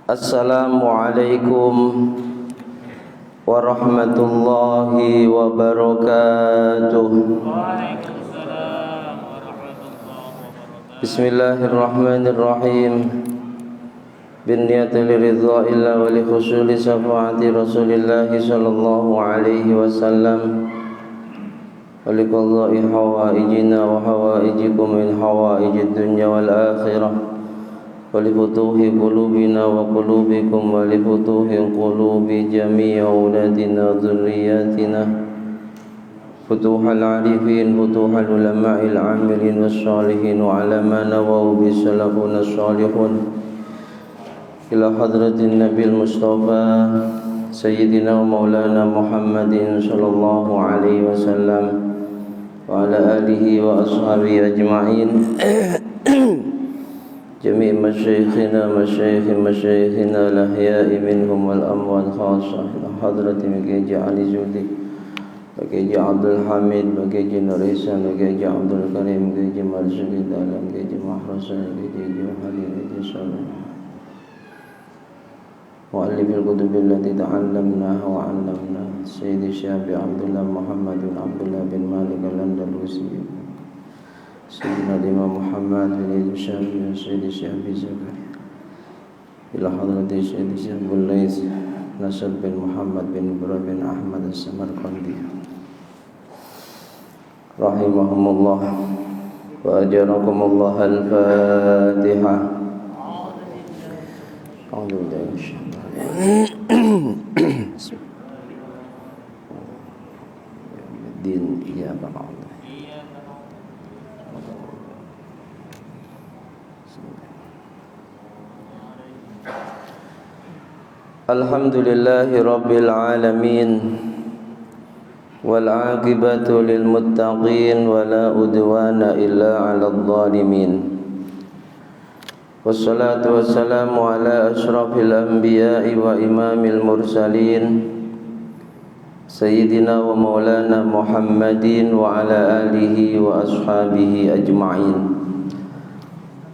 Assalamualaikum warahmatullahi wabarakatuh. Waalaikumsalam warahmatullahi wabarakatuh. Bismillahirrahmanirrahim. Binniyati liridha illa wa li khusuli syafaati Rasulillahi sallallahu alaihi wasallam wa li qadha'i hawaijina wa hawaijikum min hawaijid dunya wal akhirah wa li futuhi qulubina wa qulubikum wa li futuhi qulubi jami'i auladina dhurriyyatina futuhal arifin futuhal ulama'il amilin wassalihin wa ala ma nawaw bisalafun as-salihun ila hadratin nabil mustafa sayyidina wa maulana Muhammadin sallallahu alaihi wasallam wa ala alihi wa ashabihi ajma'in jami' masyayikhina al-ahya'i minhum wal amwat khasah ila hadratin Kiai Ali Zudi Kiai Abdul Hamid Kiai Nur Ihsan Kiai Abdul Karim Kiai Marzuki Dalam Kiai Mahrasan Kiai Halil Kiai Salih muallif al-kutub allati ta'allamnaha wa 'allamnaha Sayyidi Syabi Abdullah Muhammad bin Abdullah bin Malik al-Andalusi Sayyidina Imam Muhammad bin Syabi Sayyidi Syabi Zakaria ila hadrati Sayyidi Syabul Lais Nasr bin Muhammad bin Ibrahim bin Ahmad as-Samarqandi rahimahumullah wa ajarakumullah al-Fatihah. Alhamdulillahi rabbil alamin wal aqibatu lil muttaqin wala udwana illa 'alal zalimin. Wassalatu wassalamu ala asyrafil anbiya'i wa imamil mursalin Sayyidina wa maulana Muhammadin wa ala alihi wa ashabihi ajma'in.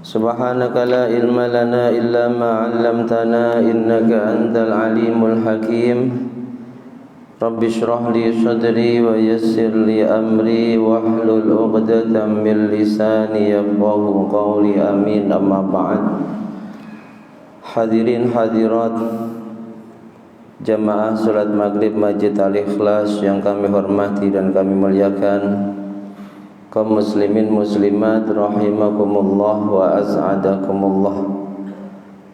Subhanaka la ilma lana illa ma 'allamtana innaka antal alimul hakim. Rabbi shrah li sadri wa yassir li amri wahlul 'uqdatam min lisani yafqahu qawli amin amma ba'd. Hadirin hadirat jamaah salat maghrib Masjid Al-Ikhlas yang kami hormati dan kami muliakan, kaum muslimin muslimat rahimakumullah wa as'adakumullah.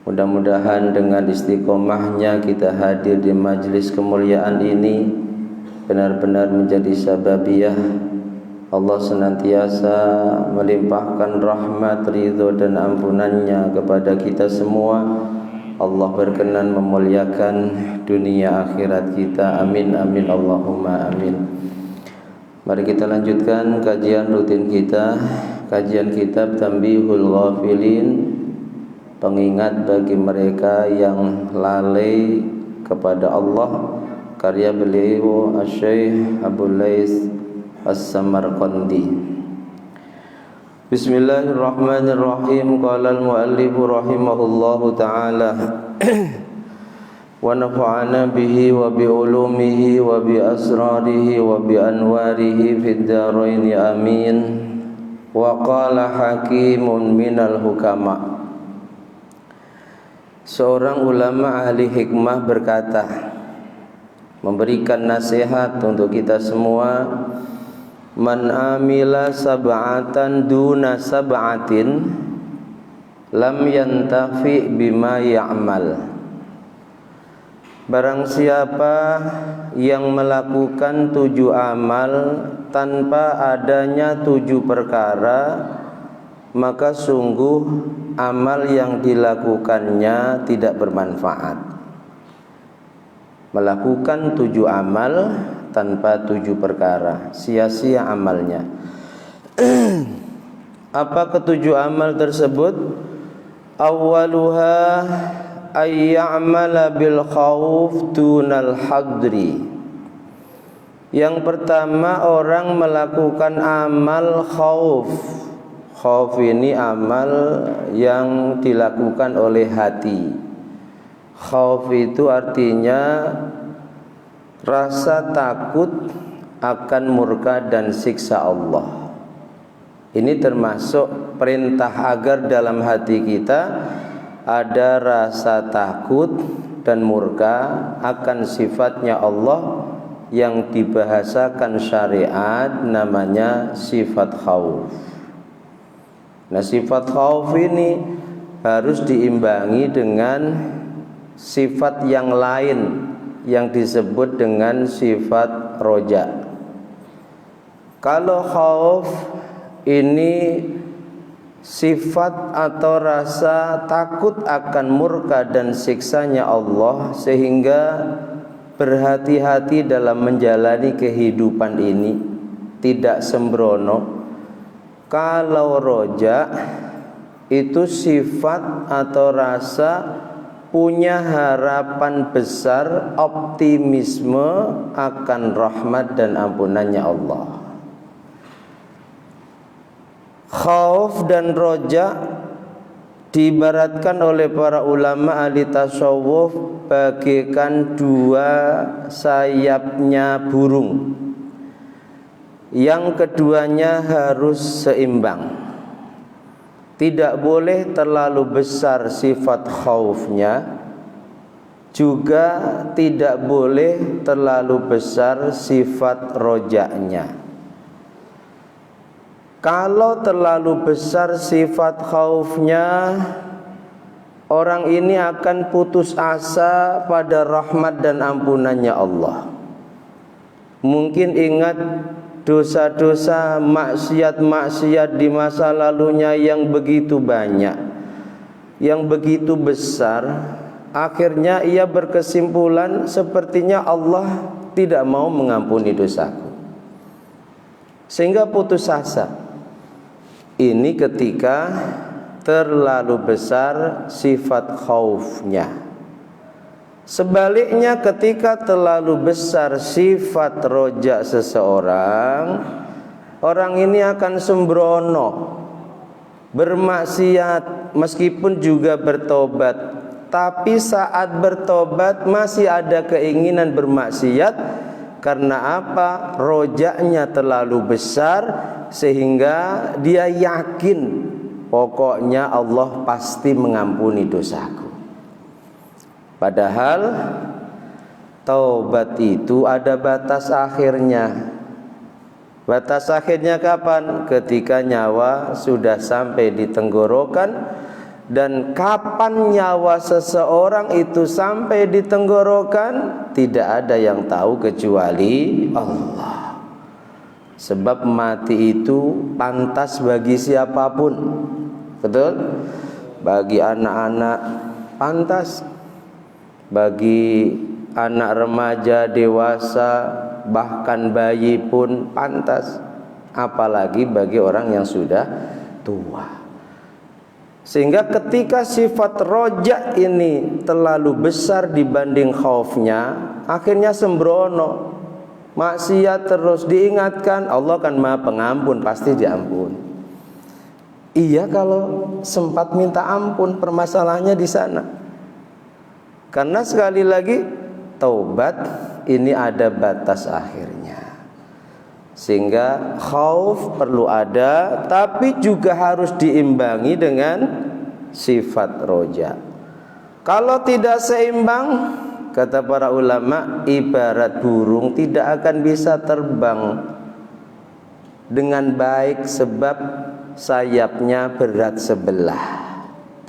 Mudah-mudahan dengan istiqomahnya kita hadir di majlis kemuliaan ini benar-benar menjadi sababiyah Allah senantiasa melimpahkan rahmat, ridho dan ampunannya kepada kita semua. Allah berkenan memuliakan dunia akhirat kita. Amin amin Allahumma amin. Mari kita lanjutkan kajian rutin kita, kajian kitab Tanbihul Ghafilin, pengingat bagi mereka yang lalai kepada Allah, karya beliau Asy-Syaikh Abul Lais As-Samarqandi. Bismillahirrahmanirrahim. Qala al-muallif rahimahullahu ta'ala wa nafa'ana bihi wa bi ulumihi wa bi asrarihi wa bi anwarihi fid dharain amin. Wa qala hakimun minal hukama. Seorang ulama ahli hikmah berkata, memberikan nasihat untuk kita semua, man amila sab'atan duna sab'atin lam yantafi bima ya'mal. Barang siapa yang melakukan 7 amal tanpa adanya 7 perkara, maka sungguh amal yang dilakukannya tidak bermanfaat. Melakukan 7 amal tanpa 7 perkara, sia-sia amalnya. Apa ketujuh amal tersebut? Awwaluha ay ya'mala bil khauf dunal hadri. Yang pertama, orang melakukan amal khauf. Khauf ini amal yang dilakukan oleh hati. Khauf itu artinya rasa takut akan murka dan siksa Allah. Ini termasuk perintah agar dalam hati kita ada rasa takut dan murka akan sifatnya Allah yang dibahasakan syariat namanya sifat khauf. Nah, sifat khauf ini harus diimbangi dengan sifat yang lain yang disebut dengan sifat roja. Kalau khauf ini sifat atau rasa takut akan murka dan siksanya Allah, sehingga berhati-hati dalam menjalani kehidupan ini, tidak sembrono. Kalau roja itu sifat atau rasa punya harapan besar, optimisme akan rahmat dan ampunannya Allah. Khauf dan roja diibaratkan oleh para ulama ahli tasawuf bagaikan dua sayapnya burung. Yang keduanya harus seimbang. Tidak boleh terlalu besar sifat khaufnya, juga tidak boleh terlalu besar sifat rojanya. Kalau terlalu besar sifat khaufnya, orang ini akan putus asa pada rahmat dan ampunannya Allah. Mungkin ingat dosa-dosa, maksiat-maksiat di masa lalunya yang begitu banyak, yang begitu besar. Akhirnya ia berkesimpulan, sepertinya Allah tidak mau mengampuni dosaku, sehingga putus asa. Ini ketika terlalu besar sifat khaufnya. Sebaliknya, ketika terlalu besar sifat roja seseorang, orang ini akan sembrono, bermaksiat meskipun juga bertobat, tapi saat bertobat masih ada keinginan bermaksiat. Karena apa? Rojanya terlalu besar, sehingga dia yakin pokoknya Allah pasti mengampuni dosaku. Padahal taubat itu ada batas akhirnya. Batas akhirnya kapan? Ketika nyawa sudah sampai di tenggorokan. Dan kapan nyawa seseorang itu sampai di tenggorokan, tidak ada yang tahu kecuali Allah. Sebab mati itu pantas bagi siapapun. Betul? Bagi anak-anak pantas, bagi anak remaja, dewasa, bahkan bayi pun pantas. Apalagi bagi orang yang sudah tua. Sehingga ketika sifat roja ini terlalu besar dibanding khaufnya, akhirnya sembrono, maksiat terus. Diingatkan Allah kan Maha Pengampun, pasti diampun. Iya, kalau sempat minta ampun, permasalahannya di sana. Karena sekali lagi taubat ini ada batas akhirnya. Sehingga khauf perlu ada, tapi juga harus diimbangi dengan sifat roja. Kalau tidak seimbang, kata para ulama, ibarat burung tidak akan bisa terbang dengan baik sebab sayapnya berat sebelah.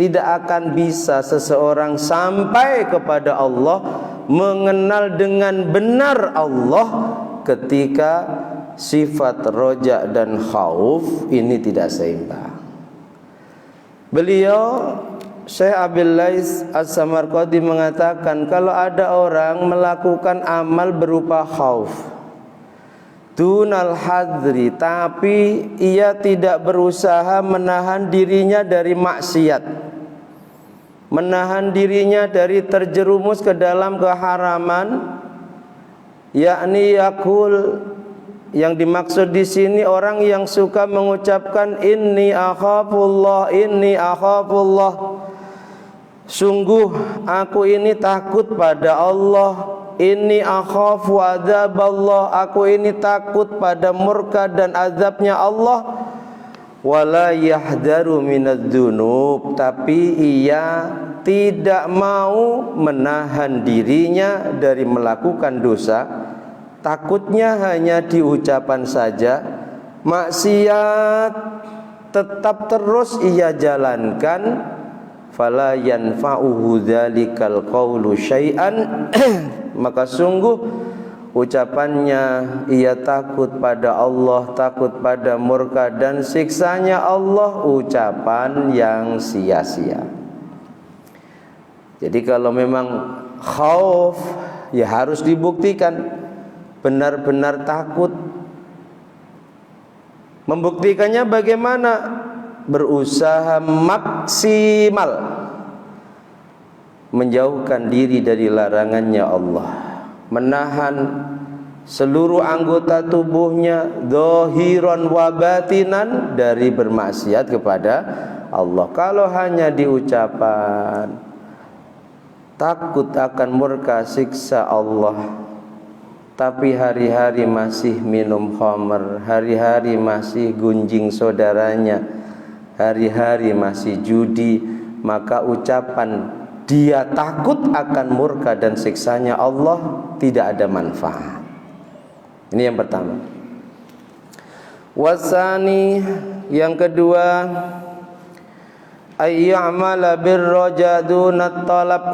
Tidak akan bisa seseorang sampai kepada Allah, mengenal dengan benar Allah, ketika sifat roja dan khauf ini tidak seimbang. Beliau Syekh Abil Lais As-Samarqandi mengatakan, kalau ada orang melakukan amal berupa khauf dunal hadri, tapi ia tidak berusaha menahan dirinya dari maksiat, menahan dirinya dari terjerumus ke dalam keharaman, yakni yakul, yang dimaksud di sini orang yang suka mengucapkan inni akhafullah, inni akhafullah. Sungguh aku ini takut pada Allah. Inni akhafu adzaballah, aku ini takut pada murka dan azabnya Allah. Wala yahdaru minadz-dzunub, tapi ia tidak mau menahan dirinya dari melakukan dosa. Takutnya hanya di ucapan saja. Maksiat tetap terus ia jalankan. Fala yanfa'uhu dzalikal qawlu syai'an maka sungguh ucapannya ia takut pada Allah, takut pada murka dan siksanya Allah, ucapan yang sia-sia. Jadi kalau memang khauf, ya harus dibuktikan benar-benar takut. Membuktikannya bagaimana? Berusaha maksimal menjauhkan diri dari larangannya Allah, menahan seluruh anggota tubuhnya zahiran wa batinan dari bermaksiat kepada Allah. Kalau hanya di ucapan takut akan murka siksa Allah, tapi hari-hari masih minum khamr, hari-hari masih gunjing saudaranya, hari-hari masih judi, maka ucapan dia takut akan murka dan siksanya Allah tidak ada manfaat. Ini yang pertama. Wasani, yang kedua, ayya'mala birraja dunat talab.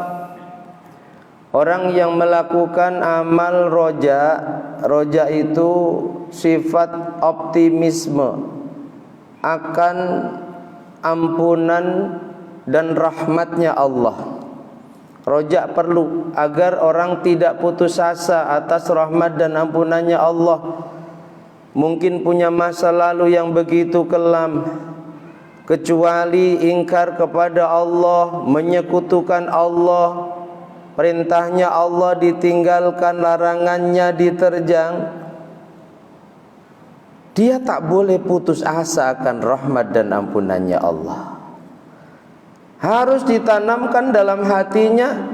Orang yang melakukan amal roja, roja itu sifat optimisme akan ampunan dan rahmatnya Allah. Roja perlu agar orang tidak putus asa atas rahmat dan ampunannya Allah. Mungkin punya masa lalu yang begitu kelam, kecuali ingkar kepada Allah, menyekutukan Allah, perintahnya Allah ditinggalkan, larangannya diterjang. Dia tak boleh putus asa akan rahmat dan ampunannya Allah. Harus ditanamkan dalam hatinya,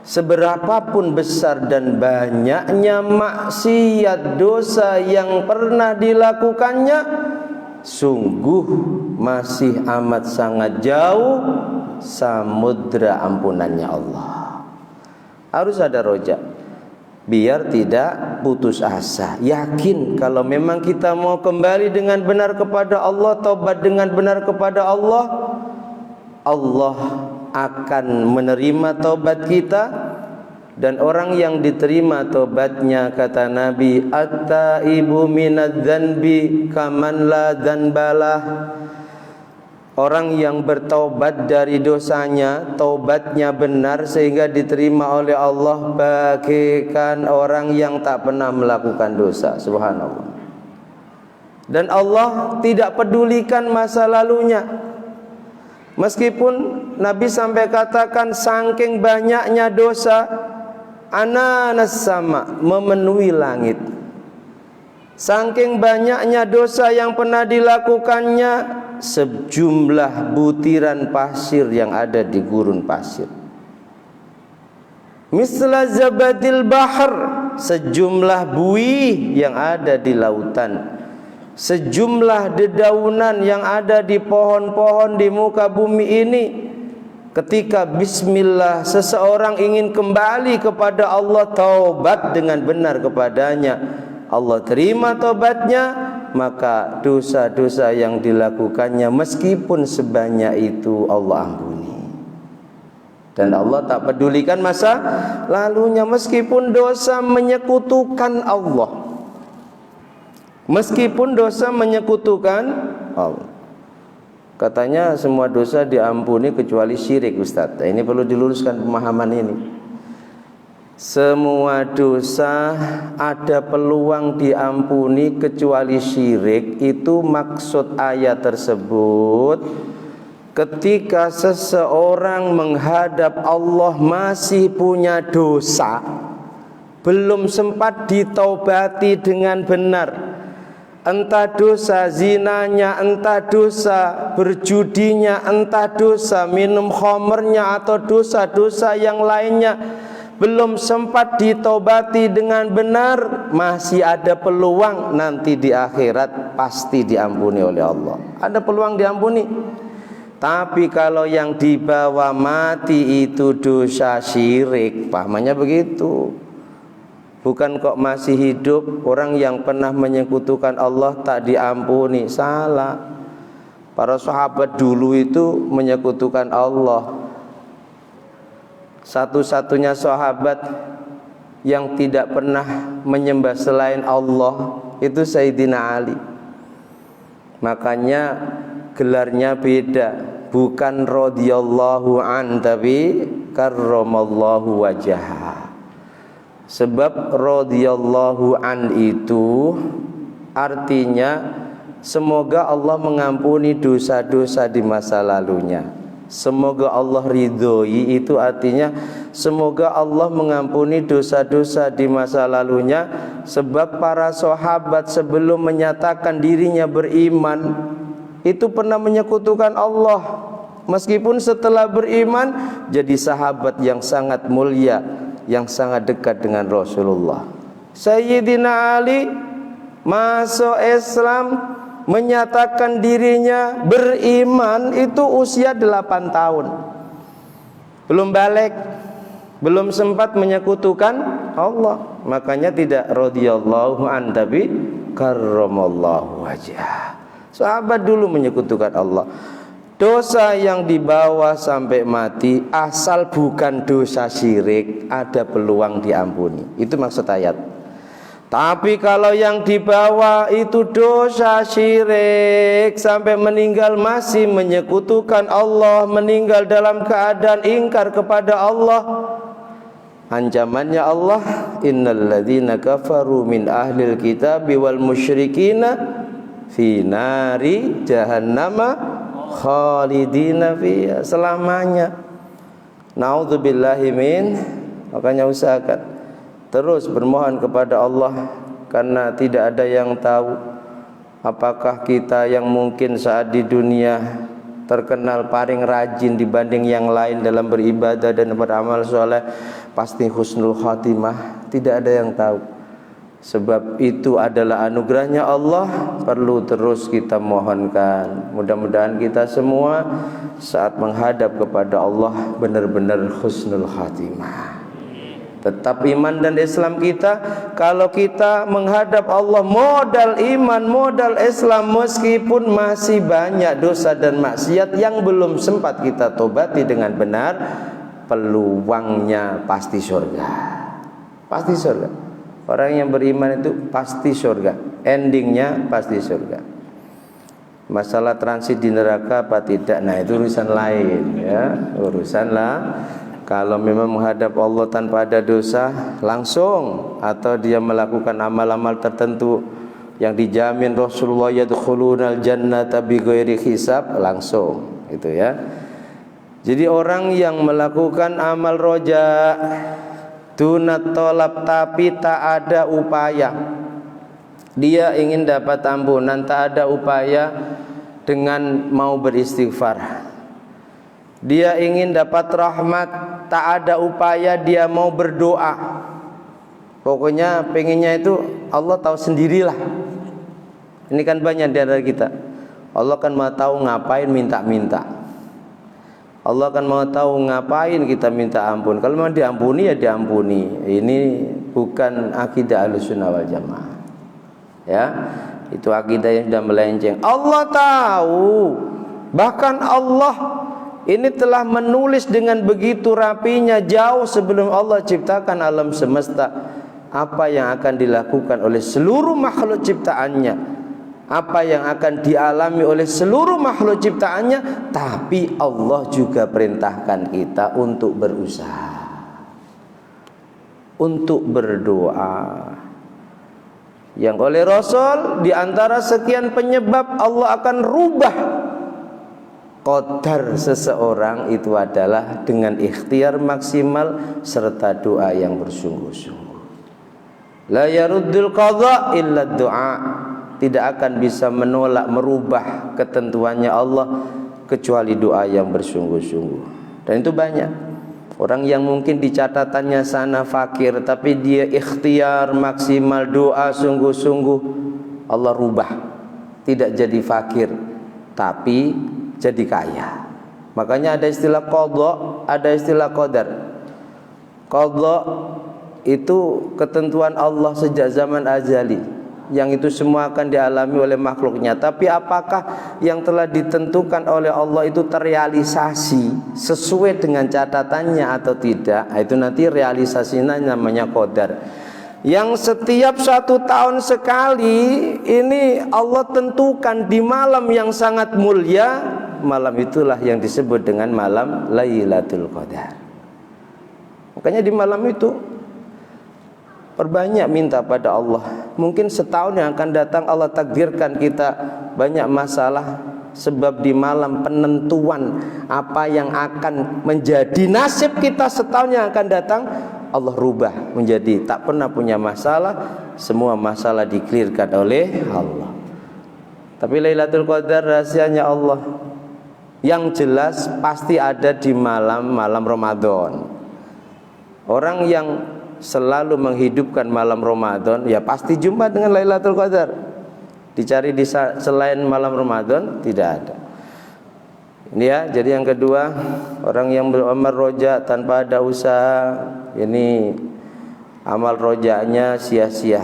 seberapapun besar dan banyaknya maksiat dosa yang pernah dilakukannya, sungguh masih amat sangat jauh samudra ampunannya Allah. Harus ada roja, biar tidak putus asa. Yakin kalau memang kita mau kembali dengan benar kepada Allah, taubat dengan benar kepada Allah, Allah akan menerima taubat kita. Dan orang yang diterima taubatnya, kata Nabi, at-taibu minadz-dzanbi kaman la dzanbalah. Orang yang bertaubat dari dosanya, taubatnya benar sehingga diterima oleh Allah, bagaikan orang yang tak pernah melakukan dosa. Subhanallah. Dan Allah tidak pedulikan masa lalunya. Meskipun Nabi sampai katakan saking banyaknya dosa, ananas sama, memenuhi langit. Saking banyaknya dosa yang pernah dilakukannya, sejumlah butiran pasir yang ada di gurun pasir. Misla zabadil bahr, sejumlah buih yang ada di lautan. Sejumlah dedaunan yang ada di pohon-pohon di muka bumi ini. Ketika bismillah seseorang ingin kembali kepada Allah, taubat dengan benar kepadanya, Allah terima taubatnya, maka dosa-dosa yang dilakukannya meskipun sebanyak itu Allah ampuni. Dan Allah tak pedulikan masa lalunya, meskipun dosa menyekutukan Allah. Meskipun dosa menyekutukan Allah. Katanya semua dosa diampuni kecuali syirik, Ustaz. Nah, ini perlu diluruskan pemahaman ini. Semua dosa ada peluang diampuni kecuali syirik. Itu maksud ayat tersebut. Ketika seseorang menghadap Allah masih punya dosa, belum sempat ditaubati dengan benar, entah dosa zinanya, entah dosa berjudinya, entah dosa minum khamrnya atau dosa-dosa yang lainnya, belum sempat ditobati dengan benar, masih ada peluang nanti di akhirat pasti diampuni oleh Allah. Ada peluang diampuni. Tapi kalau yang dibawa mati itu dosa syirik, pahamannya begitu. Bukan kok masih hidup orang yang pernah menyekutukan Allah tak diampuni. Salah. Para sahabat dulu itu menyekutukan Allah. Satu-satunya sahabat yang tidak pernah menyembah selain Allah itu Sayyidina Ali. Makanya gelarnya beda, bukan radhiyallahu an tapi karramallahu wajhah. Sebab radhiyallahu an itu artinya semoga Allah mengampuni dosa-dosa di masa lalunya. Semoga Allah ridhoi itu artinya semoga Allah mengampuni dosa-dosa di masa lalunya. Sebab para sahabat sebelum menyatakan dirinya beriman itu pernah menyekutukan Allah. Meskipun setelah beriman jadi sahabat yang sangat mulia, yang sangat dekat dengan Rasulullah. Sayyidina Ali masuk Islam, menyatakan dirinya beriman itu usia 8 tahun. Belum balik, belum sempat menyekutukan Allah. Makanya tidak radhiyallahu an tapi karramallahu wajhah. Sahabat dulu menyekutukan Allah. Dosa yang dibawa sampai mati asal bukan dosa syirik, ada peluang diampuni. Itu maksud ayat. Tapi kalau yang dibawa itu dosa syirik sampai meninggal masih menyekutukan Allah, meninggal dalam keadaan ingkar kepada Allah, ancamannya Allah, innalladzina kafaru min ahlil kitabi wal musyrikina fi nari jahannama khalidina fiha, selamanya. Naudzubillahi min. Makanya usahakan terus bermohon kepada Allah, karena tidak ada yang tahu apakah kita yang mungkin saat di dunia terkenal paling rajin dibanding yang lain dalam beribadah dan beramal soleh pasti husnul khatimah. Tidak ada yang tahu. Sebab itu adalah anugerahnya Allah, perlu terus kita mohonkan. Mudah-mudahan kita semua saat menghadap kepada Allah benar-benar husnul khatimah. Tetap iman dan Islam kita. Kalau kita menghadap Allah modal iman, modal Islam, meskipun masih banyak dosa dan maksiat yang belum sempat kita tobati dengan benar, peluangnya pasti surga. Pasti surga. Orang yang beriman itu pasti surga. Endingnya pasti surga. Masalah transit di neraka apa tidak, nah itu urusan lain ya. Urusan lah. Kalau memang menghadap Allah tanpa ada dosa langsung, atau dia melakukan amal-amal tertentu yang dijamin Rasulullah yadkhulunal jannata bighairi hisab, langsung itu ya. Jadi orang yang melakukan amal roja dunat tolab tapi tak ada upaya, dia ingin dapat ampunan tak ada upaya dengan mau beristighfar, dia ingin dapat rahmat tak ada upaya dia mau berdoa, pokoknya pengennya itu Allah tahu sendirilah. Ini kan banyak di antara kita. Allah kan mau tahu ngapain minta-minta. Allah kan mau tahu ngapain kita minta ampun. Kalau mau diampuni ya diampuni. Ini bukan akidah Ahlussunnah wal Jamaah. Ya, itu akidah yang sudah melenceng. Allah tahu. Bahkan Allah ini telah menulis dengan begitu rapinya jauh sebelum Allah ciptakan alam semesta apa yang akan dilakukan oleh seluruh makhluk ciptaannya, apa yang akan dialami oleh seluruh makhluk ciptaannya. Tapi Allah juga perintahkan kita untuk berusaha, untuk berdoa. Yang oleh Rasul, di antara sekian penyebab Allah akan rubah qadar seseorang itu adalah dengan ikhtiar maksimal serta doa yang bersungguh-sungguh. La yaruddul qadha illa doa. tidak akan bisa menolak, merubah ketentuannya Allah kecuali doa yang bersungguh-sungguh. Dan itu banyak orang yang mungkin di catatannya sana fakir, tapi dia ikhtiar maksimal, doa sungguh-sungguh, Allah rubah, tidak jadi fakir tapi jadi kaya. Makanya ada istilah qadha, ada istilah qadar. Qadha itu ketentuan Allah sejak zaman azali, yang itu semua akan dialami oleh makhluknya. Tapi apakah yang telah ditentukan oleh Allah itu terrealisasi sesuai dengan catatannya atau tidak? Itu nanti realisasinya namanya qadar. Yang setiap 1 tahun sekali ini Allah tentukan di malam yang sangat mulia. Malam itulah yang disebut dengan malam Lailatul Qadar. Makanya di malam itu perbanyak minta pada Allah. Mungkin setahun yang akan datang Allah takdirkan kita banyak masalah, sebab di malam penentuan apa yang akan menjadi nasib kita setahun yang akan datang, Allah rubah menjadi tak pernah punya masalah. Semua masalah di-clearkan oleh Allah. Tapi Lailatul Qadar rahasianya Allah. Yang jelas pasti ada di malam-malam Ramadan. Orang yang selalu menghidupkan malam Ramadan, ya pasti jumpa dengan Lailatul Qadar. Dicari di selain malam Ramadan tidak ada. Ini ya, jadi yang kedua, orang yang beramal roja tanpa ada usaha, ini amal rojanya sia-sia.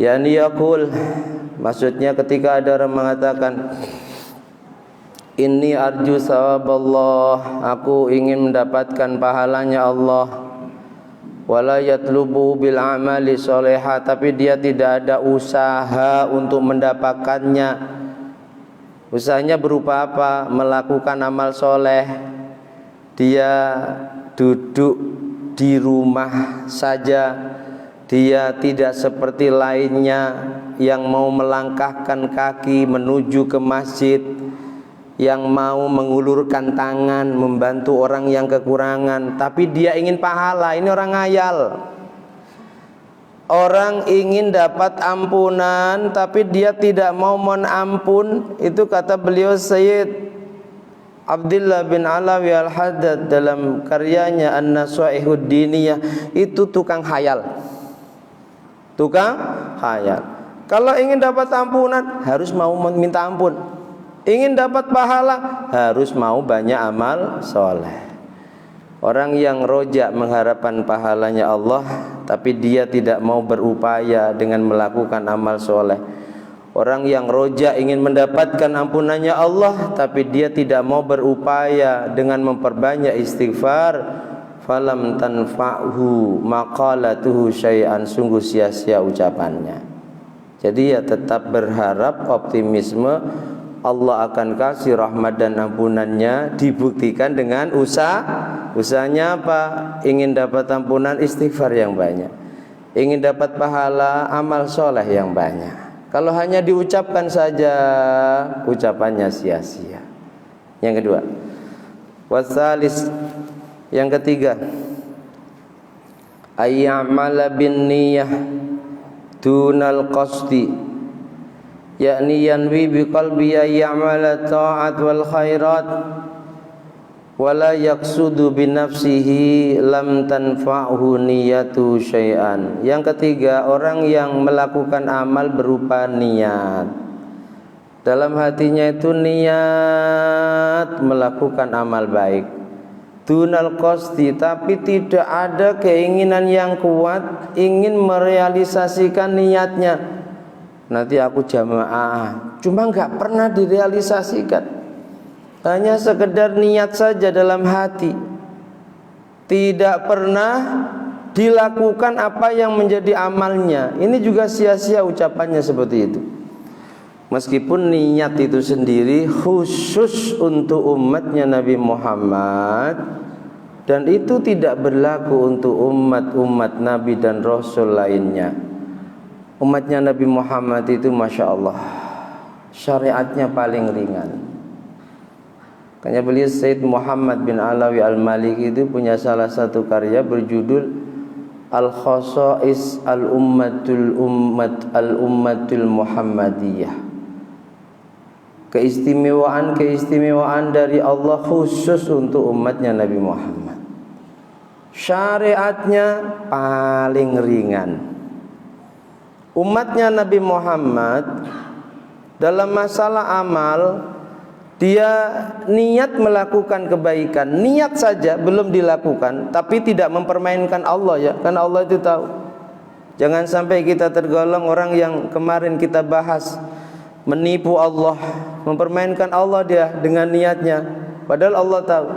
Yani yaqul, maksudnya ketika ada orang mengatakan, inni arju sawaballah, aku ingin mendapatkan pahalanya Allah, wala yatlubu bil amali sholihah, tapi dia tidak ada usaha untuk mendapatkannya. Usahanya berupa apa? Melakukan amal soleh. Dia duduk di rumah saja. Dia tidak seperti lainnya yang mau melangkahkan kaki menuju ke masjid, yang mau mengulurkan tangan membantu orang yang kekurangan, tapi dia ingin pahala. Ini orang ngayal. Orang ingin dapat ampunan tapi dia tidak mau mohon ampun. Itu kata beliau Sayyid Abdullah bin Alawi Al-Haddad dalam karyanya An-Nasaihud Diniyah. Itu tukang khayal. Tukang khayal. Kalau ingin dapat ampunan harus mau minta ampun. Ingin dapat pahala harus mau banyak amal soleh. Orang yang roja mengharapkan pahalanya Allah, tapi dia tidak mau berupaya dengan melakukan amal soleh. Orang yang roja ingin mendapatkan ampunannya Allah, tapi dia tidak mau berupaya dengan memperbanyak istighfar, falam tanfa'hu maqalatuhu syai'an, sungguh sia-sia ucapannya. Jadi ya tetap berharap, optimisme Allah akan kasih rahmat dan ampunannya, dibuktikan dengan usahanya apa? Ingin dapat ampunan, istighfar yang banyak. Ingin dapat pahala, amal soleh yang banyak. Kalau hanya diucapkan saja, ucapannya sia-sia. Yang kedua, wasalis, yang ketiga, ayya'mala bin niyah dunal qasdi, yakni yanwi biqalbi ayya'mala ta'at wal khairat wala yaqsudu binafsihi lam tanfa'hu niyatu syai'an. Yang ketiga, orang yang melakukan amal berupa niat. Dalam hatinya itu niat melakukan amal baik, dunal qasdi, tapi tidak ada keinginan yang kuat ingin merealisasikan niatnya. Nanti aku jamaah, cuma nggak pernah direalisasikan. Hanya sekedar niat saja dalam hati, tidak pernah dilakukan apa yang menjadi amalnya. Ini juga sia-sia ucapannya seperti itu. Meskipun niat itu sendiri khusus untuk umatnya Nabi Muhammad, dan itu tidak berlaku untuk umat-umat Nabi dan Rasul lainnya. Umatnya Nabi Muhammad itu Masya Allah, syariatnya paling ringan. Makanya beliau Sayyid Muhammad bin Alawi Al-Maliki itu punya salah satu karya berjudul al-khasais al-ummatul Muhammadiyah. Keistimewaan dari Allah khusus untuk umatnya Nabi Muhammad. Syariatnya paling ringan. Umatnya Nabi Muhammad dalam masalah amal, dia niat melakukan kebaikan, niat saja belum dilakukan, tapi tidak mempermainkan Allah, ya, karena Allah itu tahu. Jangan sampai kita tergolong orang yang kemarin kita bahas, menipu Allah, mempermainkan Allah dia dengan niatnya, padahal Allah tahu.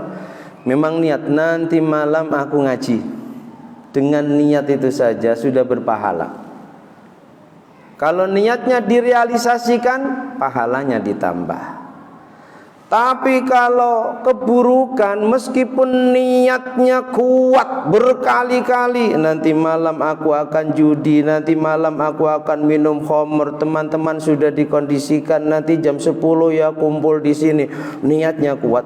Memang niat, nanti malam aku ngaji, dengan niat itu saja sudah berpahala. Kalau niatnya direalisasikan, pahalanya ditambah. Tapi kalau keburukan, meskipun niatnya kuat berkali-kali, nanti malam aku akan judi, nanti malam aku akan minum khamr, teman-teman sudah dikondisikan nanti jam 10 ya kumpul di sini. Niatnya kuat,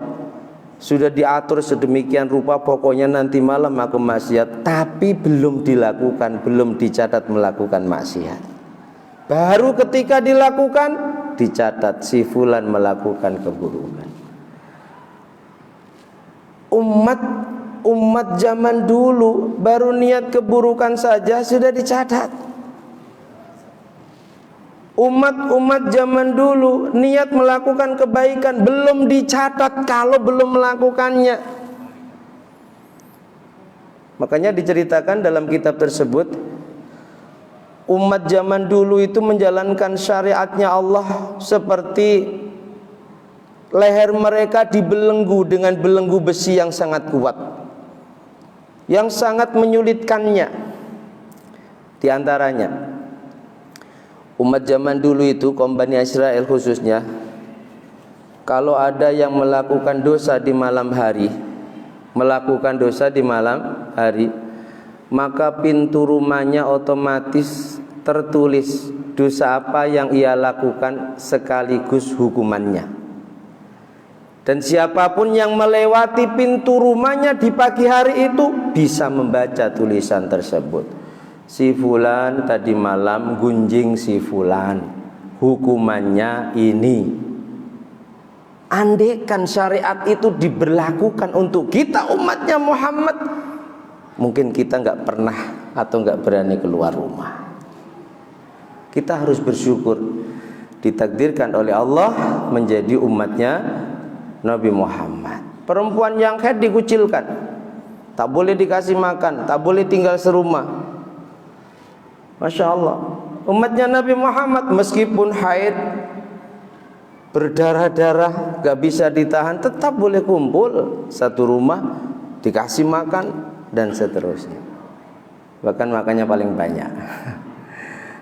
sudah diatur sedemikian rupa, pokoknya nanti malam aku maksiat, tapi belum dilakukan, belum dicatat melakukan maksiat. Baru ketika dilakukan, dicatat si fulan melakukan keburukan. Umat zaman dulu baru niat keburukan saja sudah dicatat. Umat zaman dulu niat melakukan kebaikan belum dicatat kalau belum melakukannya. Makanya diceritakan dalam kitab tersebut, umat zaman dulu itu menjalankan syariatnya Allah seperti leher mereka dibelenggu dengan belenggu besi yang sangat kuat, yang sangat menyulitkannya. Di antaranya, umat zaman dulu itu, kaum Bani Israel khususnya, kalau ada yang melakukan dosa di malam hari, maka pintu rumahnya otomatis tertulis dosa apa yang ia lakukan sekaligus hukumannya. Dan siapapun yang melewati pintu rumahnya di pagi hari itu bisa membaca tulisan tersebut. Si fulan tadi malam gunjing si fulan, hukumannya ini. Andaikan syariat itu diberlakukan untuk kita umatnya Muhammad, mungkin kita nggak pernah atau nggak berani keluar rumah. Kita harus bersyukur ditakdirkan oleh Allah menjadi umatnya Nabi Muhammad. Perempuan yang haid dikucilkan, tak boleh dikasih makan, tak boleh tinggal serumah. Masya Allah, umatnya Nabi Muhammad meskipun haid, berdarah-darah, gak bisa ditahan, tetap boleh kumpul satu rumah, dikasih makan dan seterusnya. Bahkan makannya paling banyak.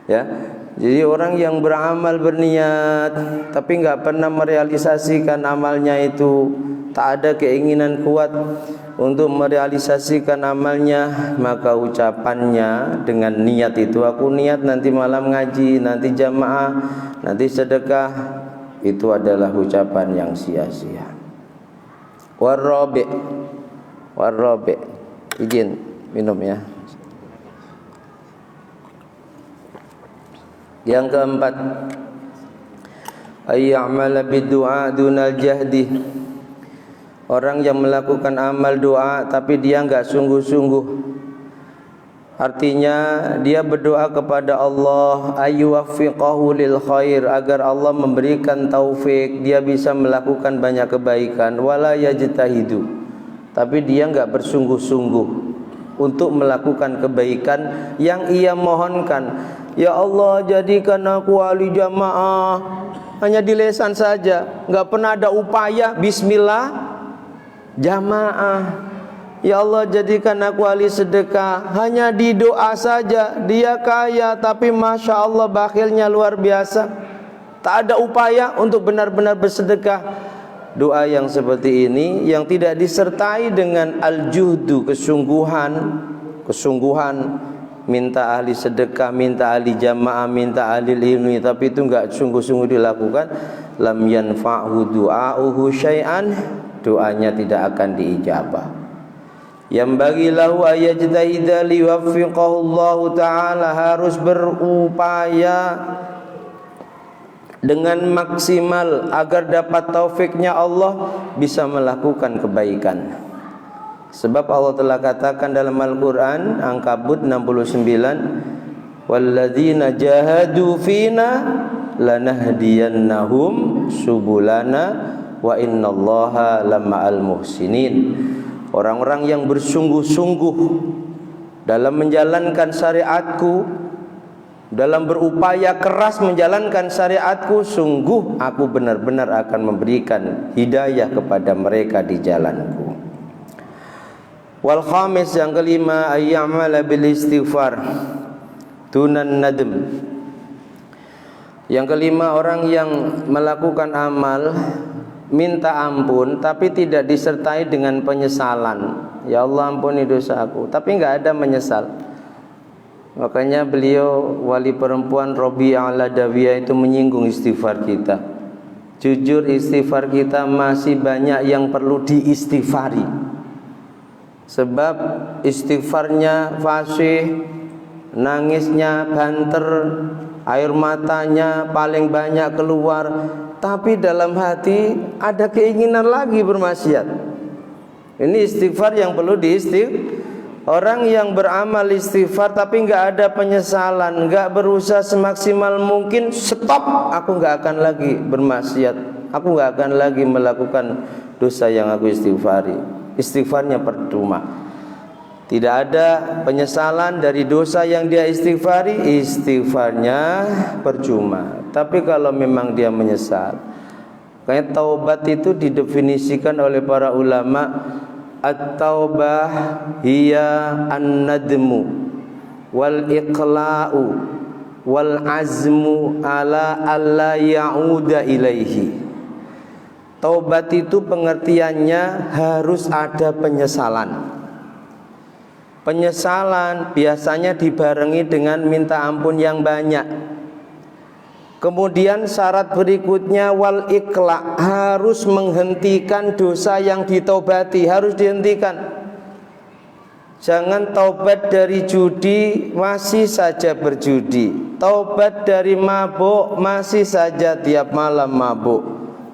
Ya, jadi orang yang beramal berniat tapi nggak pernah merealisasikan amalnya itu, tak ada keinginan kuat untuk merealisasikan amalnya, maka ucapannya dengan niat itu, aku niat nanti malam ngaji, nanti jamaah, nanti sedekah, itu adalah ucapan yang sia-sia. Warrabi, izin minum ya. Yang keempat, ayya'mala bid-du'a dunal jahdi. Orang yang melakukan amal doa tapi dia enggak sungguh-sungguh. Artinya dia berdoa kepada Allah ayyuwaffiqahu lil khair, agar Allah memberikan taufik, dia bisa melakukan banyak kebaikan, wala yajtahidu. Tapi dia enggak bersungguh-sungguh untuk melakukan kebaikan yang ia mohonkan. Ya Allah, jadikan aku ahli jamaah. Hanya di lisan saja, enggak pernah ada upaya bismillah jamaah. Ya Allah, jadikan aku ahli sedekah. Hanya di doa saja. Dia kaya tapi Masya Allah bakhilnya luar biasa. Tak ada upaya untuk benar-benar bersedekah. Doa yang seperti ini, yang tidak disertai dengan al-juhdu, kesungguhan, minta ahli sedekah, minta ahli jamaah, minta ahli ilmi, tapi itu enggak sungguh-sungguh dilakukan, lam yanfa'hu du'a'uhu syai'an, doanya tidak akan diijabah. yang bagi lahu ayajtahida liwaffiqahu Allah Ta'ala, harus berupaya dengan maksimal agar dapat taufiknya Allah bisa melakukan kebaikan. Sebab Allah telah katakan dalam Al-Quran Ankabut 69, walladzina jahadu fina lanahdiyannahum subulana wa innallaha lama'al muhsinin. Orang-orang yang bersungguh-sungguh dalam menjalankan syariatku, dalam berupaya keras menjalankan syariatku, sungguh aku benar-benar akan memberikan hidayah kepada mereka di jalanku. Wal khamis, yang kelima, ayyamala bil istighfar tunan nadm. Yang kelima, orang yang melakukan amal minta ampun tapi tidak disertai dengan penyesalan. Ya Allah, ampuni dosa aku, tapi enggak ada menyesal. Makanya beliau wali perempuan Rabi'ah al-Adawiyah itu menyinggung istighfar kita. Jujur, istighfar kita masih banyak yang perlu diistighfari. Sebab istighfarnya fasih, nangisnya banter, air matanya paling banyak keluar, tapi dalam hati ada keinginan lagi bermaksiat. Ini istighfar yang perlu diistighfar. Orang yang beramal istighfar tapi enggak ada penyesalan, enggak berusaha semaksimal mungkin, stop, aku enggak akan lagi bermaksiat, aku enggak akan lagi melakukan dosa yang aku istighfari. Istighfarnya percuma. Tidak ada penyesalan dari dosa yang dia istighfari, istighfarnya percuma. Tapi kalau memang dia menyesal, kayak taubat itu didefinisikan oleh para ulama, at-taubah hiya an-nadmu wal iqla'u wal azmu ala alla ya'uda ilaihi. Taubat itu pengertiannya harus ada penyesalan. Penyesalan biasanya dibarengi dengan minta ampun yang banyak. Kemudian syarat berikutnya wal iqla', harus menghentikan dosa yang ditaubati, harus dihentikan. Jangan taubat dari judi masih saja berjudi, taubat dari mabuk masih saja tiap malam mabuk,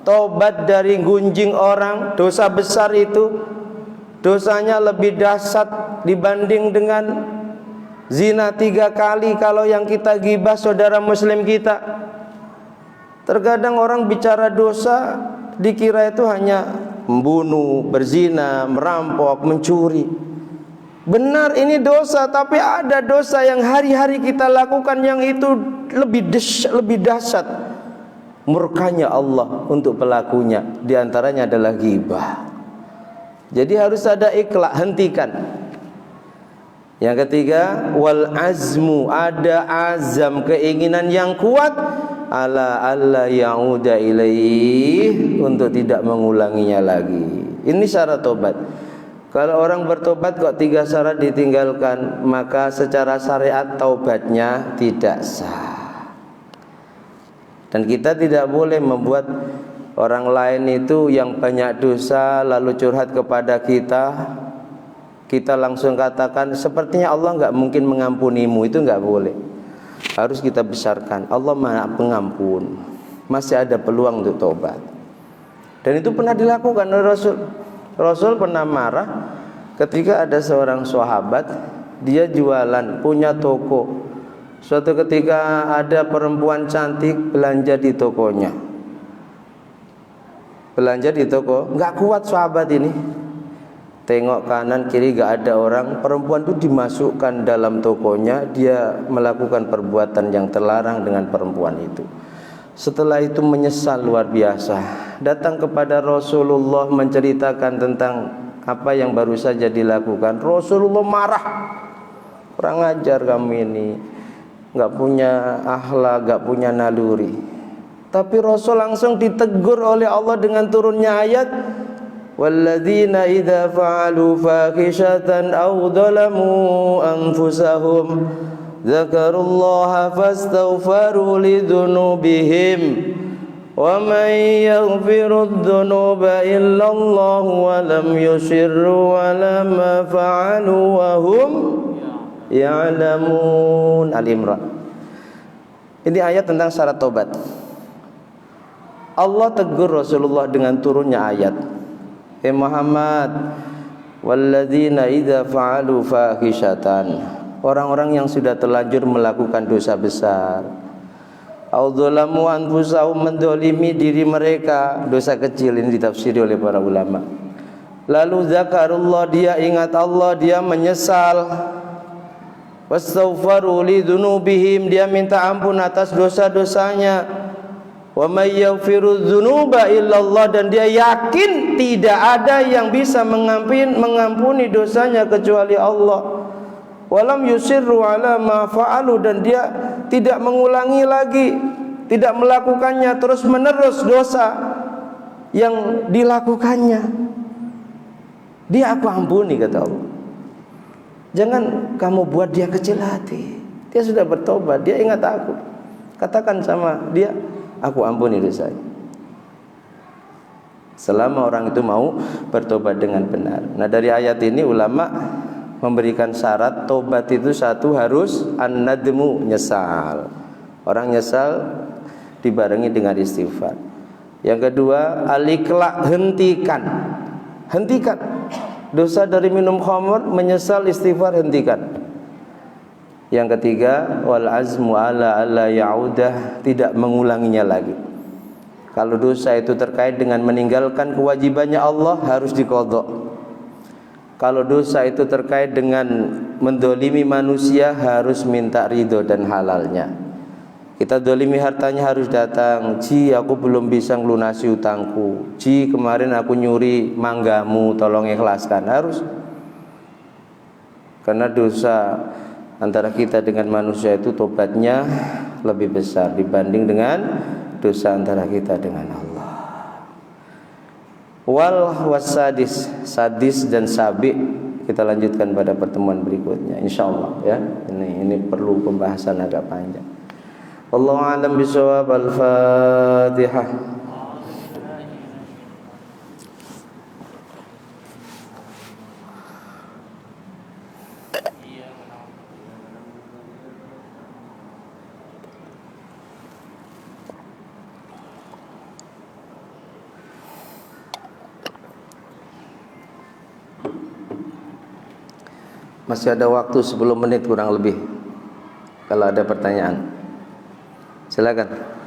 taubat dari gunjing orang, dosa besar itu, dosanya lebih dahsyat dibanding dengan zina 3 kali kalau yang kita gibah saudara muslim kita. Terkadang orang bicara dosa dikira itu hanya membunuh, berzina, merampok, mencuri. Benar, ini dosa, tapi ada dosa yang hari-hari kita lakukan yang itu lebih dahsyat murkanya Allah untuk pelakunya. Di antaranya adalah ghibah. Jadi harus ada ikhlas, hentikan. Yang ketiga, wal azmu, ada azam, keinginan yang kuat, ala alla ya'uda ilaih, untuk tidak mengulanginya lagi. Ini syarat tobat. Kalau orang bertobat kok 3 syarat ditinggalkan, maka secara syariat taubatnya tidak sah. Dan kita tidak boleh membuat orang lain itu yang banyak dosa lalu curhat kepada kita langsung katakan sepertinya Allah enggak mungkin mengampunimu. Itu enggak boleh. Harus kita besarkan, Allah Maha Pengampun, masih ada peluang untuk tobat. Dan itu pernah dilakukan oleh Rasul. Rasul pernah marah ketika ada seorang sahabat, dia jualan, punya toko. Suatu ketika ada perempuan cantik belanja di tokonya. Belanja di toko, enggak kuat sahabat ini. Tengok kanan kiri gak ada orang, perempuan itu dimasukkan dalam tokonya, dia melakukan perbuatan yang terlarang dengan perempuan itu. Setelah itu menyesal luar biasa, datang kepada Rasulullah menceritakan tentang apa yang baru saja dilakukan. Rasulullah marah, kurang ajar kamu ini, gak punya akhlak, gak punya naluri. Tapi Rasul langsung ditegur oleh Allah dengan turunnya ayat, walladzina idza fa'alu fahishatan aw dhalamu anfusahum dzakarullaha fastaghfaru lidzunubihim Wa may yaghfirudz dzunuba illallah wa lam yusirru ala ma fa'alu wa hum ya'lamun. Al-Imran. Ini ayat tentang syarat tobat. Allah tegur Rasulullah dengan turunnya ayat. Muhammad, walladzina idza fa'alu fahishatan. Orang-orang yang sudah terlanjur melakukan dosa besar. Audzalamu anfusahum, mendolimi diri mereka, dosa kecil ini ditafsiri oleh para ulama. Lalu zakarullah, dia ingat Allah, dia menyesal. Wastaghfaru li dzunubihim, dia minta ampun atas dosa-dosanya. Wa may yaghfirudz dzunuba illallah, dan dia yakin tidak ada yang bisa mengampuni dosanya kecuali Allah. Walam yusirru ala ma fa'alu, dan dia tidak mengulangi lagi, tidak melakukannya terus menerus dosa yang dilakukannya. Dia aku ampuni, kata Allah. Jangan kamu buat dia kecil hati. Dia sudah bertobat, dia ingat aku. Katakan sama dia, aku ampuni dosanya. Selama orang itu mau bertobat dengan benar. Nah, dari ayat ini ulama memberikan syarat tobat itu satu, harus an-nadmu, nyesal. Orang nyesal dibarengi dengan istighfar. Yang kedua, al-iqla', hentikan. Hentikan dosa dari minum khamr, menyesal, istighfar, hentikan. Yang ketiga, wal azmu ala alla ya'udah, tidak mengulanginya lagi. Kalau dosa itu terkait dengan meninggalkan kewajibannya Allah, harus diqadha. Kalau dosa itu terkait dengan mendolimi manusia, harus minta ridho dan halalnya. Kita dolimi hartanya, harus datang, ji aku belum bisa melunasi utangku, ji kemarin aku nyuri manggamu, tolong ikhlaskan. Harus. Karena dosa antara kita dengan manusia itu tobatnya lebih besar dibanding dengan dosa antara kita dengan Allah. Wal wasadis, sadis dan sabi, kita lanjutkan pada pertemuan berikutnya insyaallah ya. Ini perlu pembahasan agak panjang. Wallahu a'lam bishawab. Al-Fatihah. Masih ada waktu 10 menit kurang lebih. Kalau ada pertanyaan, silakan.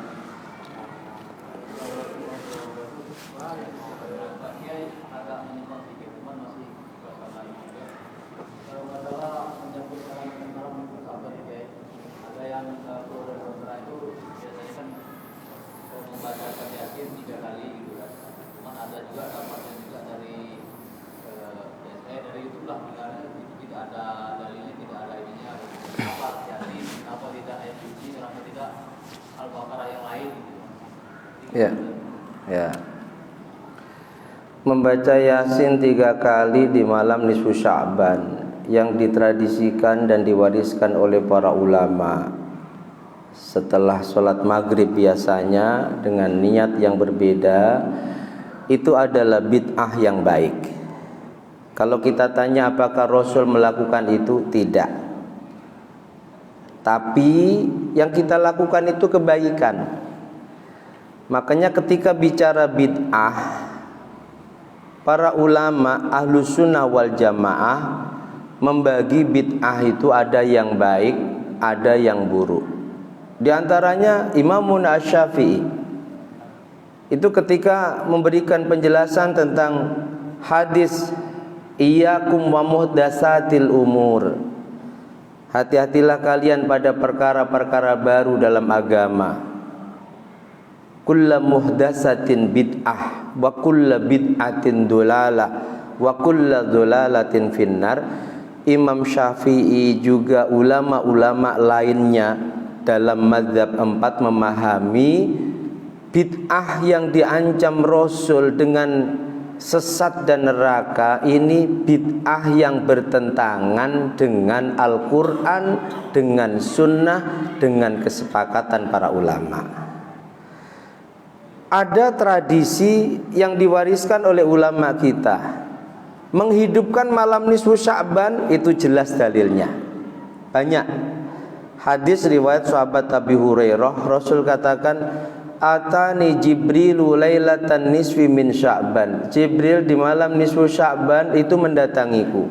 Ya, ya. Membaca Yasin 3 kali di malam nisfu Sya'ban yang ditradisikan dan diwariskan oleh para ulama setelah sholat maghrib biasanya dengan niat yang berbeda, itu adalah bid'ah yang baik. Kalau kita tanya apakah Rasul melakukan itu, tidak. Tapi yang kita lakukan itu kebaikan. Makanya ketika bicara bid'ah, para ulama ahlus sunnah wal jamaah membagi bid'ah itu ada yang baik, ada yang buruk. Di antaranya Imamun Asy-Syafi'i itu ketika memberikan penjelasan tentang hadis iyyakum wa muhdatsatil umur, hati-hatilah kalian pada perkara-perkara baru dalam agama. Kullu muhdatsatin bid'ah wa kullu bid'atin dolalah wa kullu dolalatin finnar. Imam Syafi'i juga ulama-ulama lainnya dalam mazhab 4 memahami bid'ah yang diancam Rasul dengan sesat dan neraka ini bid'ah yang bertentangan dengan Al-Quran, dengan sunnah, dengan kesepakatan para ulama. ada tradisi yang diwariskan oleh ulama kita. Menghidupkan malam nisfu Sya'ban itu jelas dalilnya. Banyak hadis riwayat sahabat Abi Hurairah, Rasul katakan, atani Jibrilu lailatan nisfi min Sya'ban. Jibril di malam nisfu Sya'ban itu mendatangiku.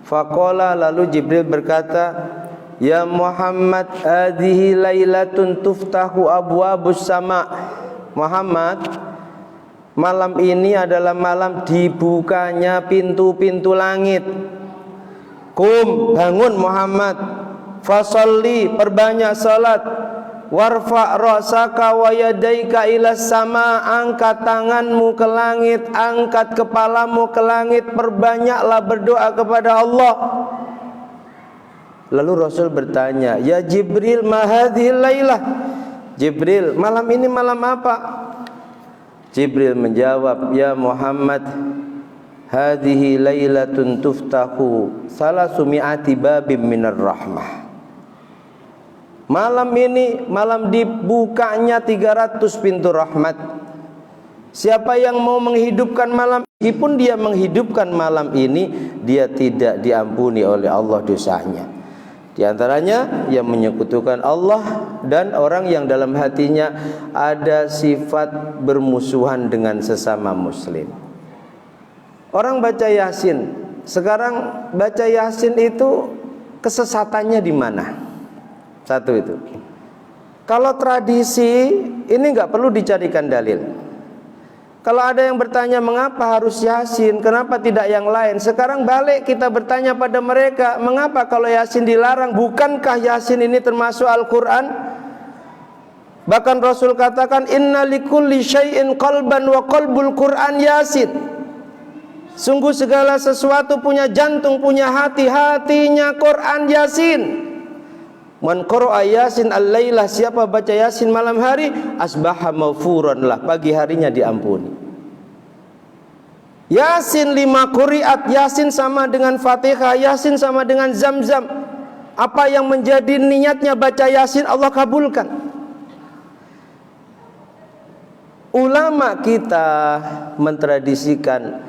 Faqala, lalu Jibril berkata, ya Muhammad, hadhihi lailatun tuftahu abwabus sama. Muhammad, malam ini adalah malam dibukanya pintu-pintu langit. Kum, bangun Muhammad, fasalli, perbanyak salat, warfa ra'saka wa yadaika ila sama, angkat tanganmu ke langit, angkat kepalamu ke langit, perbanyaklah berdoa kepada Allah. Lalu Rasul bertanya, ya Jibril, ma hadhil lailah? Jibril, malam ini malam apa? Jibril menjawab, ya Muhammad, hadhihi lailatun tuftahu salasumi'ati babim minar rahmah. Malam ini malam dibukanya 300 pintu rahmat. Siapa yang mau menghidupkan malam, meskipun dia menghidupkan malam ini, dia tidak diampuni oleh Allah dosanya. Di antaranya yang menyekutukan Allah dan orang yang dalam hatinya ada sifat bermusuhan dengan sesama muslim. Orang baca Yasin, sekarang baca Yasin itu kesesatannya di mana? Satu itu. Kalau tradisi ini nggak perlu dicarikan dalil. Kalau ada yang bertanya mengapa harus Yasin, kenapa tidak yang lain? Sekarang balik kita bertanya pada mereka, mengapa kalau Yasin dilarang? Bukankah Yasin ini termasuk Al-Quran? Bahkan Rasul katakan, inna likulli syai'in qalban wa qalbul Quran Yasin. Sungguh segala sesuatu punya jantung, punya hati, hatinya Quran Yasin. Man qara'a Yasin al-lailah, siapa baca Yasin malam hari, asbaha maghfuran lah, pagi harinya diampuni. Yasin 5 quri'at, Yasin sama dengan Fatihah, Yasin sama dengan Zam-Zam. Apa yang menjadi niatnya baca Yasin, Allah kabulkan. Ulama kita mentradisikan,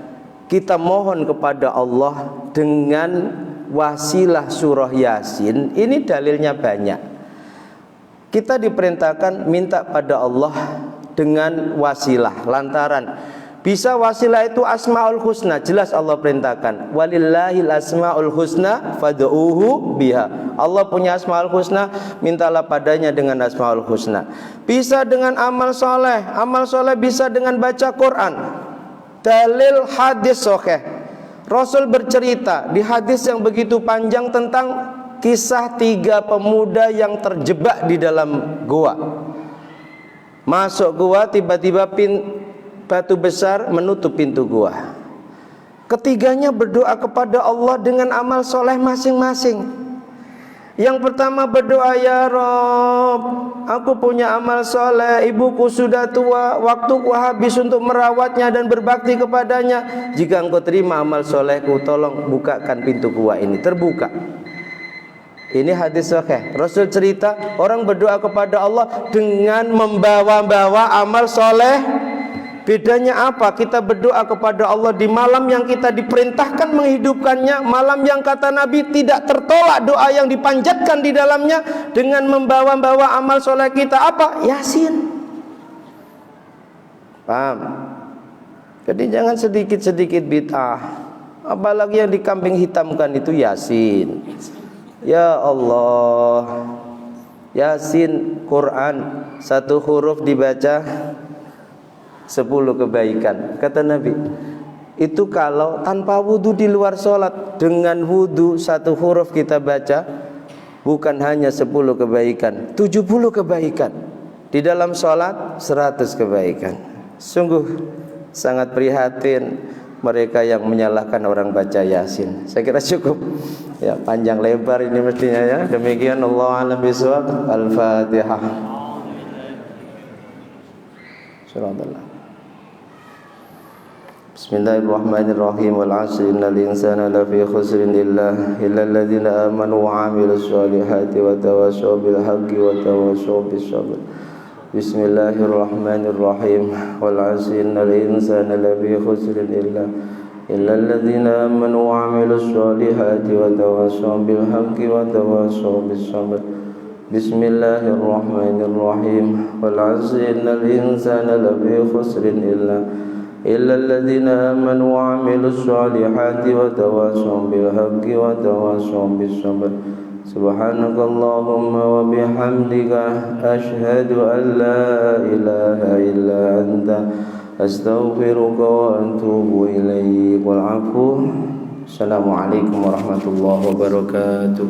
kita mohon kepada Allah dengan wasilah surah Yasin. Ini dalilnya banyak. Kita diperintahkan minta pada Allah dengan wasilah, lantaran bisa wasilah itu asmaul husna, jelas Allah perintahkan, walillahil asmaul husna fad'uhu biha. Allah punya asmaul husna, mintalah padanya dengan asmaul husna. Bisa dengan amal soleh bisa dengan baca Quran. Dalil hadis sahih, Rasul bercerita di hadis yang begitu panjang tentang kisah 3 pemuda yang terjebak di dalam gua. Masuk gua, tiba-tiba batu besar menutup pintu gua. Ketiganya berdoa kepada Allah dengan amal soleh masing-masing. Yang pertama berdoa, ya Rob, aku punya amal soleh, ibuku sudah tua, waktuku habis untuk merawatnya dan berbakti kepadanya. Jika engkau terima amal solehku, tolong bukakan pintu gua ini. Terbuka. Ini hadis sahih. Rasul cerita, orang berdoa kepada Allah dengan membawa-bawa amal soleh. Bedanya apa? Kita berdoa kepada Allah di malam yang kita diperintahkan menghidupkannya, malam yang kata Nabi tidak tertolak doa yang dipanjatkan di dalamnya, dengan membawa-bawa amal soleh kita. Apa? Yasin. Paham? Jadi jangan sedikit-sedikit bid'ah. Apalagi yang dikambing hitamkan itu Yasin. Ya Allah, Yasin, Quran, 1 huruf dibaca 10 kebaikan. Kata Nabi, itu kalau tanpa wudhu di luar sholat, dengan wudhu 1 huruf kita baca, bukan hanya 10 kebaikan, 70 kebaikan. Di dalam sholat 100 kebaikan. Sungguh sangat prihatin mereka yang menyalahkan orang baca Yasin. Saya kira cukup ya, panjang lebar ini mestinya ya. Demikian, Allah a'lam bishawab. Al-Fatihah. Surah Bismillahirrahmanirrahim. Wal 'asri innal insana lafi khusrin illa alladziina aamanu wa 'amilus solihati wa tawassaw bil haqqi wa tawassaw bis sabr. Bismillahirrahmanirrahim. Wal 'asri innal insana lafi khusrin illa alladhina amanu wa 'amilus solihati wa tawassaw bil haqqi wa tawassaw bis sabr. Bismillahirrahmanirrahim. Wal 'asri innal insana lafi khusrin illa alladhina amanu wa 'amilus solihati wa tawassaw bil haqqi wa tawassaw bis sabr. Subhanakallahumma wa bihamdika ashhadu an la ilaha illa anta astaghfiruka wa atubu ilaik. Wal 'afwu. Assalamualaikum warahmatullahi wabarakatuh.